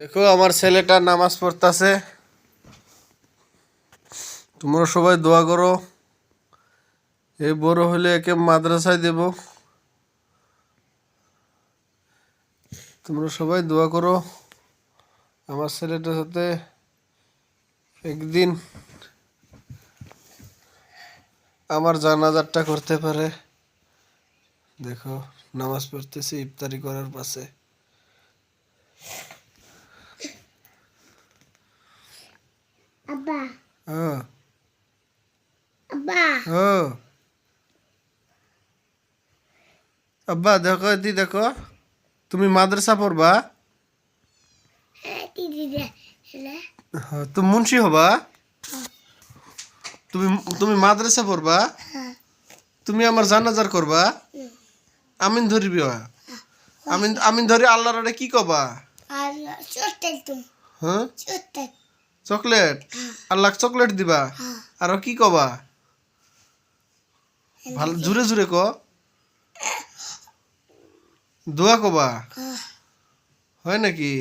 দেখো আমার ছেলেটা নামাজ পড়তেছে। তোমরা সবাই দোয়া করো, এই বড় হলে একে মাদ্রাসায় দেব। তোমরা সবাই দোয়া করো আমার ছেলেটার সাথে একদিন আমার জানাজারটা করতে পারে। দেখো নামাজ পড়তেছে ইফতারি করার পাশে। আব্বা হ্যাঁ আব্বা হ্যাঁ আব্বা দেখো দি দেখো, তুমি মাদ্রাসা পড়বা? দিদি হ্যাঁ, তুমি মুন্সি হবা? তুমি তুমি মাদ্রাসা পড়বা? তুমি আমার জানাজার করবা? আমিন ধরিবি? আমিন আমিন ধরি আল্লাহর আরে কি কবা? আর চট্টাই তো হ্যাঁ চট্টাই চকলেট, আল্লাহ চকলেট দিবা? আর কি কবা? ভাল জুড়ে জুড়ে ক, দোয়া কবা, হয় নাকি?